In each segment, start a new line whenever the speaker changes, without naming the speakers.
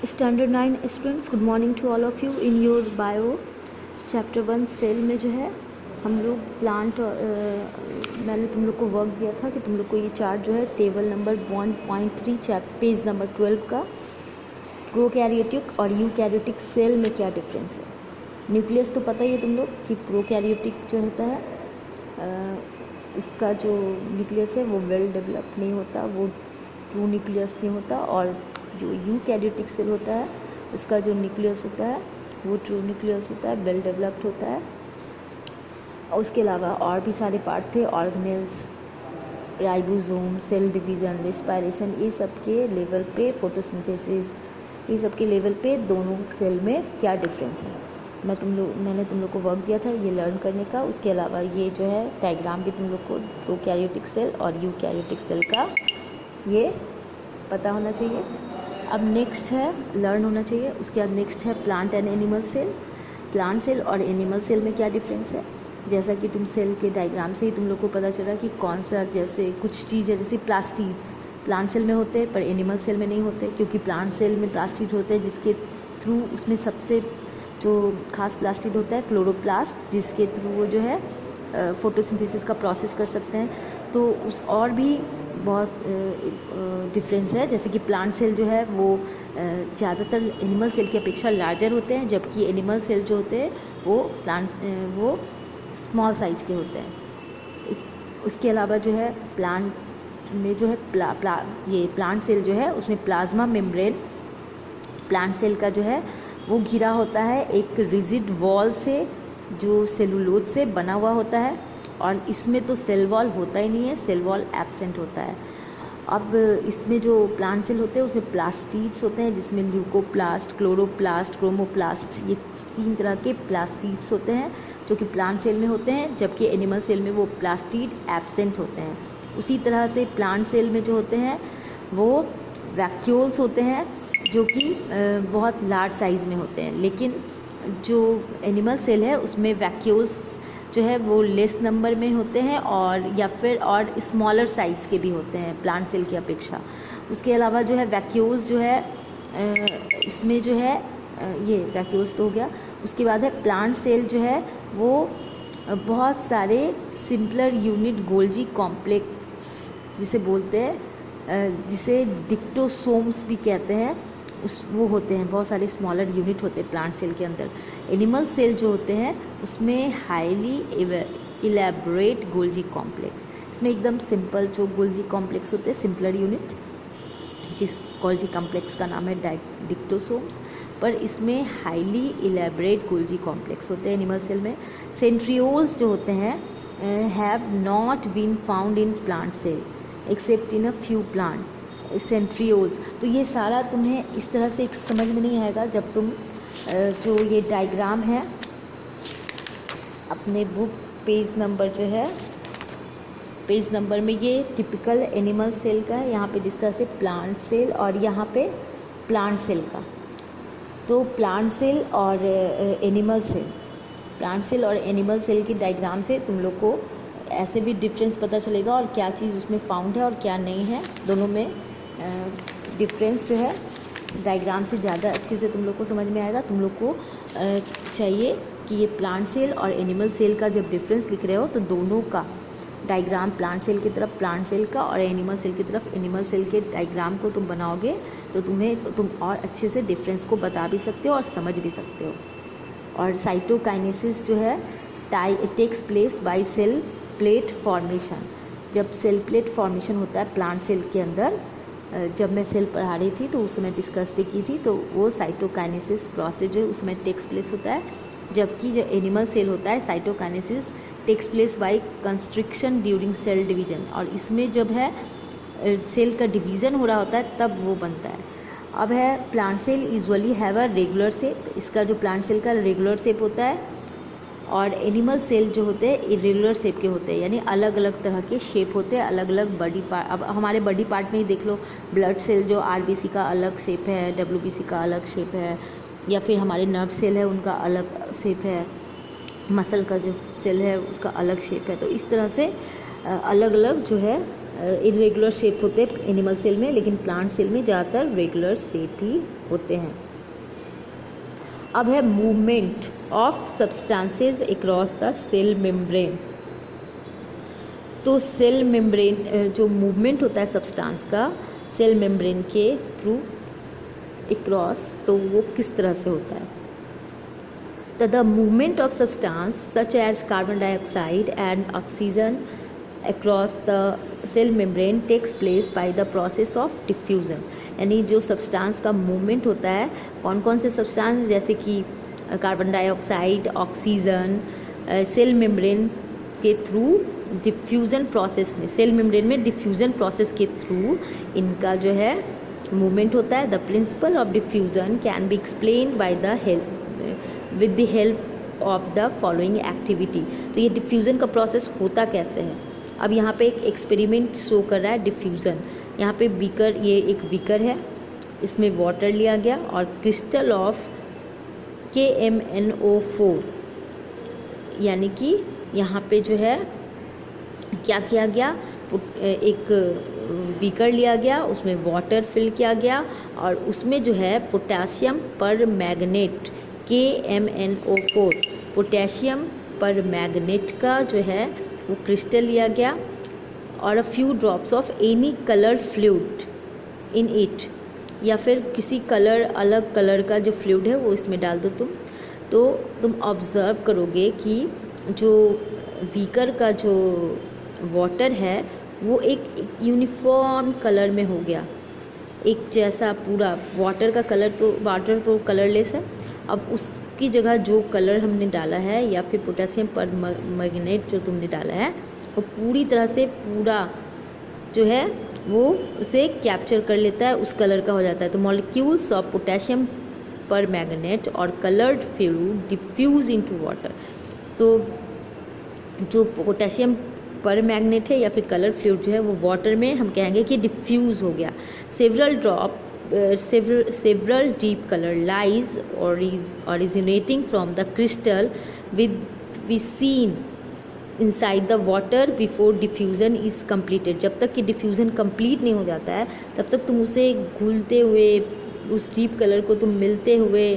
Standard 9 students, good morning to all of you. In your bio chapter 1 cell में जो है हम लोग प्लांट मैंने तुम लोग को वर्क दिया था कि तुम लोग को ये चार्ट जो है टेबल नंबर 1.3 पेज नंबर 12 का प्रोकैरियोटिक और यूकैरियोटिक सेल में क्या डिफरेंस है। न्यूक्लियस तो पता ही है तुम लोग कि प्रोकैरियोटिक जो होता है उसका जो न्यूक्लियस है वो वेल डेवलप नहीं होता, वो ट्रू न्यूक्लियस नहीं होता, और जो यूकैरियोटिक सेल होता है उसका जो न्यूक्लियस होता है वो ट्रू न्यूक्लियस होता है, वेल डेवलप्ड होता है। और उसके अलावा और भी सारे पार्ट थे, organelles, ribosome, cell division, respiration, ये सब के लेवल पे, फोटोसिंथेसिस, ये सब के लेवल पे दोनों सेल में क्या डिफरेंस है मैंने तुम लोग को वर्क दिया था ये लर्न करने का। उसके अलावा ये जो है डायग्राम भी तुम लोग को प्रोकैरियोटिक सेल और यूकैरियोटिक सेल का ये पता होना चाहिए। अब नेक्स्ट है लर्न होना चाहिए। उसके बाद नेक्स्ट है plant and animal cell. Plant cell और एनिमल सेल में क्या डिफरेंस है, जैसा कि तुम सेल के डायग्राम से ही तुम लोग को पता चला कि कौन सा, जैसे कुछ चीज़ है जैसे प्लास्टिड प्लांट सेल में होते हैं पर एनिमल सेल में नहीं होते, क्योंकि प्लांट सेल में प्लास्टिड होते हैं जिसके थ्रू, उसमें सबसे जो खास प्लास्टिड होता है क्लोरोप्लास्ट, जिसके थ्रू वो जो है फोटोसिंथेसिस का प्रोसेस कर सकते हैं। तो उस और भी बहुत डिफरेंस है, जैसे कि प्लांट सेल जो है वो ज़्यादातर एनिमल सेल की अपेक्षा लार्जर होते हैं, जबकि एनिमल सेल जो होते हैं वो स्मॉल साइज के होते हैं। उसके अलावा जो है प्लांट में जो है ये प्लांट सेल जो है उसमें प्लाज्मा मेम्ब्रेन प्लांट सेल का जो है वो घिरा होता है एक रिजिड वॉल से जो सेलुलोज से बना हुआ होता है, और इसमें तो सेल वॉल होता ही नहीं है, सेल वॉल एब्सेंट होता है। अब इसमें जो प्लांट सेल होते हैं उसमें प्लास्टिड्स होते हैं, जिसमें ल्यूकोप्लास्ट, क्लोरोप्लास्ट, क्रोमोप्लास्ट, ये 3 तरह के प्लास्टिड्स होते हैं जो कि प्लांट सेल में होते हैं, जबकि एनिमल सेल में वो प्लास्टिड एब्सेंट होते हैं। उसी तरह से प्लांट सेल में जो होते हैं वो वैक्यूल्स होते हैं जो कि बहुत लार्ज साइज़ में होते हैं, लेकिन जो एनिमल सेल है उसमें वैक्यूल्स जो है वो लेस नंबर में होते हैं और स्मॉलर साइज़ के भी होते हैं प्लांट सेल की अपेक्षा। उसके अलावा जो है वैक्यूल्स जो है इसमें जो है ये वैक्यूल्स तो हो गया। उसके बाद है प्लांट सेल जो है वो बहुत सारे सिंपलर यूनिट गोल्जी कॉम्प्लेक्स जिसे बोलते हैं, जिसे डिक्टोसोम्स भी कहते हैं, वो होते हैं, बहुत सारे स्मॉलर यूनिट होते हैं प्लांट सेल के अंदर। एनिमल सेल जो होते हैं उसमें हाईली इलेबोरेट गोल्जी कॉम्प्लेक्स, इसमें एकदम सिंपल जो गोल्जी कॉम्प्लेक्स होते हैं, सिंपलर यूनिट, जिस गोल्जी कॉम्प्लेक्स का नाम है डिक्टोसोम्स, पर इसमें हाईली इलेबोरेट गोल्जी कॉम्प्लेक्स होते हैं एनिमल सेल में। सेंट्रियोल्स जो होते हैं have not been found in plant cell except in a few plant centrioles. तो ये सारा तुम्हें इस तरह से समझ में नहीं आएगा जब तुम जो ये डायग्राम है अपने बुक पेज नंबर जो है पेज नंबर में ये टिपिकल एनिमल सेल का है, यहाँ पे जिस तरह से प्लांट सेल और यहाँ पे प्लांट सेल का। तो प्लांट सेल और एनिमल सेल की डायग्राम से तुम लोग को ऐसे भी डिफरेंस पता चलेगा और क्या चीज़ उसमें फाउंड है और क्या नहीं है, दोनों में डिफरेंस जो है डायग्राम से ज़्यादा अच्छे से तुम लोग को समझ में आएगा। तुम लोग को चाहिए कि ये प्लांट सेल और एनिमल सेल का जब डिफरेंस लिख रहे हो तो दोनों का डायग्राम प्लांट सेल की तरफ प्लांट सेल का और एनिमल सेल की तरफ एनिमल सेल के डायग्राम को तुम बनाओगे तो तुम और अच्छे से डिफरेंस को बता भी सकते हो और समझ भी सकते हो। और साइटोकाइनेसिस जो है takes place by cell plate formation. जब सेल प्लेट फॉर्मेशन होता है प्लांट सेल के अंदर, जब मैं सेल पढ़ा रही थी तो उसमें डिस्कस भी की थी, तो वो साइटोकाइनेसिस प्रोसेस जो है उसमें टेक्स प्लेस होता है, जबकि जो एनिमल सेल होता है cytokinesis takes place by constriction during cell division, और इसमें जब है सेल का डिवीज़न हो रहा होता है तब वो बनता है। अब है plant cell usually have a regular shape, इसका जो प्लांट सेल का रेगुलर शेप होता है, और एनिमल सेल जो होते हैं इरेगुलर शेप के होते हैं, यानी अलग अलग तरह के शेप होते हैं, अलग अलग बॉडी पार्ट। अब हमारे बॉडी पार्ट में ही देख लो, ब्लड सेल जो आरबीसी का अलग शेप है, डब्ल्यूबीसी का अलग शेप है, या फिर हमारे नर्व सेल है उनका अलग शेप है, मसल का जो सेल है उसका अलग शेप है। तो इस तरह से अलग अलग जो है इरेगुलर शेप होते हैं एनिमल सेल में, लेकिन प्लांट सेल में ज़्यादातर रेगुलर शेप ही होते हैं। अब है movement of substances across the cell membrane. तो सेल मेम्ब्रेन जो मूवमेंट होता है सब्सटेंस का सेल मेम्ब्रेन के थ्रू अक्रॉस, तो वो किस तरह से होता है। तो the movement of substance such as carbon dioxide and oxygen across the cell membrane takes place by the process of diffusion। यानी जो सब्सटेंस का मूवमेंट होता है, कौन कौन से सब्सटेंस, जैसे कि carbon dioxide, oxygen, cell membrane के थ्रू डिफ्यूज़न प्रोसेस में, सेल मेम्ब्रेन में डिफ्यूज़न प्रोसेस के थ्रू इनका जो है मूवमेंट होता है। The principle of diffusion can be explained by the help with the help of the following activity. तो ये डिफ्यूज़न का प्रोसेस होता कैसे है। अब यहाँ पे एक एक्सपेरिमेंट शो कर रहा है डिफ्यूज़न। यहाँ पे बीकर, ये एक बीकर है, इसमें वाटर लिया गया और क्रिस्टल ऑफ KMnO4, यानी कि यहाँ पे जो है क्या किया गया, एक बीकर लिया गया, उसमें वाटर फिल किया गया और उसमें जो है पोटेशियम पर मैग्नेट KMnO4, पोटेशियम पर मैग्नेट का जो है वो क्रिस्टल लिया गया और a few drops of any colour fluid in it, या फिर किसी कलर, अलग कलर का जो फ्लूइड है वो इसमें डाल दो तुम। तो तुम ऑब्ज़र्व करोगे कि जो बीकर का जो वाटर है वो एक यूनिफॉर्म कलर में हो गया, एक जैसा पूरा वाटर का कलर। तो वाटर तो कलरलेस है, अब उसकी जगह जो कलर हमने डाला है या फिर पोटेशियम पर मैग्नेट जो तुमने डाला है वो पूरी तरह से पूरा जो है वो उसे कैप्चर कर लेता है, उस कलर का हो जाता है। तो molecules of potassium permanganate और coloured fluid diffuse into water. तो जो पोटेशियम पर मैग्नेट है या फिर कलर फ्लूइड जो है वो वाटर में हम कहेंगे कि डिफ्यूज़ हो गया। several deep color lies originating from the crystal we seen inside the water before diffusion is completed। जब तक कि डिफ्यूज़न कंप्लीट नहीं हो जाता है तब तक तुम उसे घुलते हुए, उस डीप कलर को तुम मिलते हुए,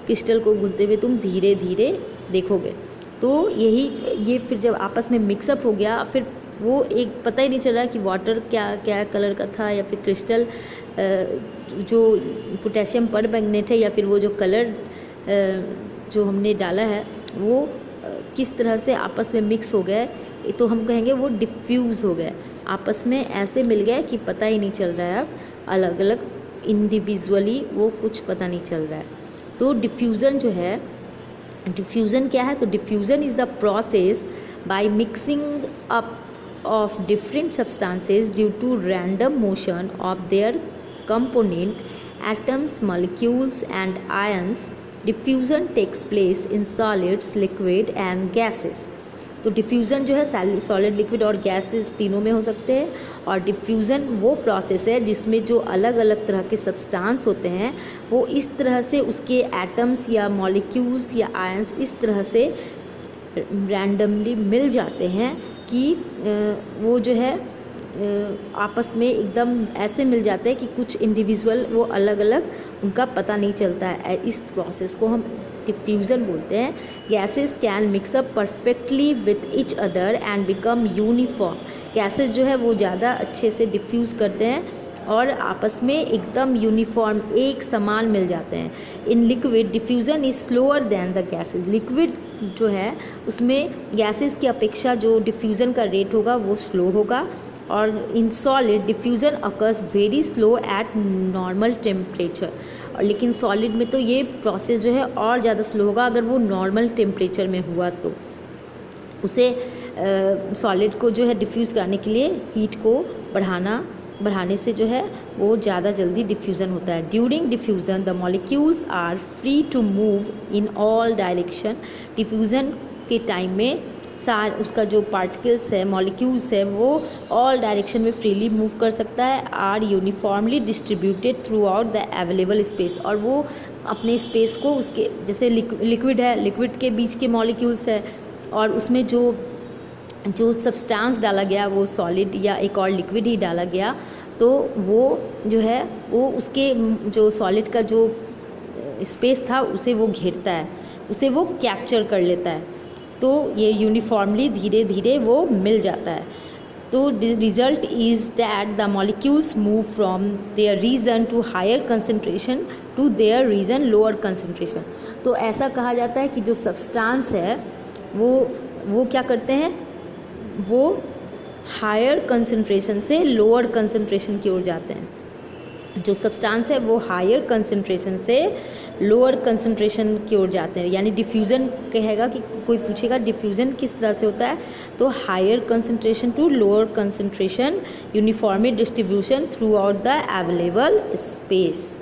क्रिस्टल को घुलते हुए तुम धीरे धीरे देखोगे। तो ये फिर जब आपस में मिक्सअप हो गया, फिर वो एक पता ही नहीं चल रहा कि वाटर क्या क्या कलर का था या फिर क्रिस्टल जो पोटेशियम पर मैग्नेट है या फिर वो जो कलर जो हमने डाला है वो किस तरह से आपस में मिक्स हो गए, तो हम कहेंगे वो डिफ्यूज़ हो गए, आपस में ऐसे मिल गए कि पता ही नहीं चल रहा है। अब अलग अलग इंडिविजुअली वो कुछ पता नहीं चल रहा है। तो डिफ्यूज़न जो है, डिफ्यूज़न क्या है, तो diffusion is the process by mixing up of different substances due to random motion of their component atoms, molecules and ions। diffusion takes place in solids, liquid and gases। तो diffusion जो है solid, liquid और gases तीनों में हो सकते हैं। और डिफ्यूज़न वो प्रोसेस है जिसमें जो अलग अलग तरह के सब्सटेंस होते हैं वो इस तरह से उसके एटम्स या मॉलिक्यूल्स या आयंस इस तरह से रैंडमली मिल जाते हैं कि वो जो है आपस में एकदम ऐसे मिल जाते हैं कि कुछ इंडिविजुअल वो अलग अलग उनका पता नहीं चलता है। इस प्रोसेस को हम डिफ्यूज़न बोलते हैं। Gases can mix up perfectly with each other and become uniform. Gases जो है वो ज़्यादा अच्छे से डिफ्यूज़ करते हैं और आपस में एकदम यूनिफॉर्म एक समान मिल जाते हैं। In liquid diffusion is slower then the gases. Liquid जो है उसमें गैसेस की अपेक्षा जो डिफ्यूज़न का रेट होगा वो स्लो होगा। और in solid diffusion occurs very slow eight normal temperature. और लेकिन सॉलिड में तो ये प्रोसेस जो है और ज़्यादा स्लो होगा अगर वो नॉर्मल टेम्परेचर में हुआ तो। उसे सॉलिड को जो है डिफ्यूज़ कराने के लिए हीट को बढ़ाने से जो है वो ज़्यादा जल्दी डिफ्यूज़न होता है। During diffusion the molecules are free to move in all direction. Diffusion के टाइम में उसका जो पार्टिकल्स है, मॉलिक्यूल्स है, वो ऑल डायरेक्शन में फ्रीली मूव कर सकता है। Are uniformly distributed throughout the available space. और वो अपने स्पेस को उसके जैसे लिक्विड है, लिक्विड के बीच के मॉलिक्यूल्स है और उसमें जो जो सब्सटेंस डाला गया वो सॉलिड या एक और लिक्विड ही डाला गया, तो वो जो है वो उसके जो सॉलिड का जो स्पेस था उसे वो घेरता है, उसे वो कैप्चर कर लेता है, तो ये यूनिफॉर्मली धीरे धीरे वो मिल जाता है। तो the result is that the molecules move from their region to higher concentration to their region lower concentration. तो ऐसा कहा जाता है कि जो सब्सटेंस है वो क्या करते हैं, वो हायर कंसनट्रेशन से लोअर कंसनट्रेशन की ओर जाते हैं। जो सब्सटेंस है वो हायर कंसनट्रेशन से लोअर कंसनट्रेशन की ओर जाते हैं, यानी डिफ्यूज़न कहेगा कि कोई पूछेगा डिफ्यूज़न किस तरह से होता है, तो higher concentration to lower concentration uniformly distribution throughout the available space.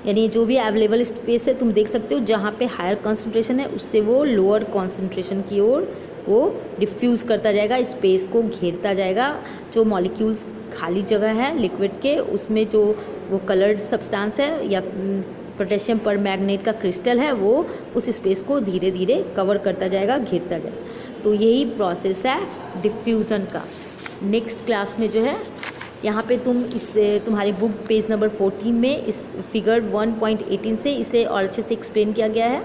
यानी जो भी अवेलेबल स्पेस है तुम देख सकते हो, जहाँ पे हायर कंसनट्रेशन है उससे वो लोअर कंसनट्रेशन की ओर वो डिफ्यूज़ करता जाएगा, स्पेस को घेरता जाएगा। जो मॉलिक्यूल्स खाली जगह है लिक्विड के, उसमें जो वो कलर्ड सब्सटेंस है या पोटेशियम पर मैग्नेट का क्रिस्टल है, वो उस स्पेस को धीरे धीरे कवर करता जाएगा, घेरता जाएगा। तो यही प्रोसेस है डिफ्यूज़न का। नेक्स्ट क्लास में जो है यहाँ पे तुम्हारी बुक पेज नंबर 14 में इस फिगर 1.18 से इसे और अच्छे से एक्सप्लेन किया गया है।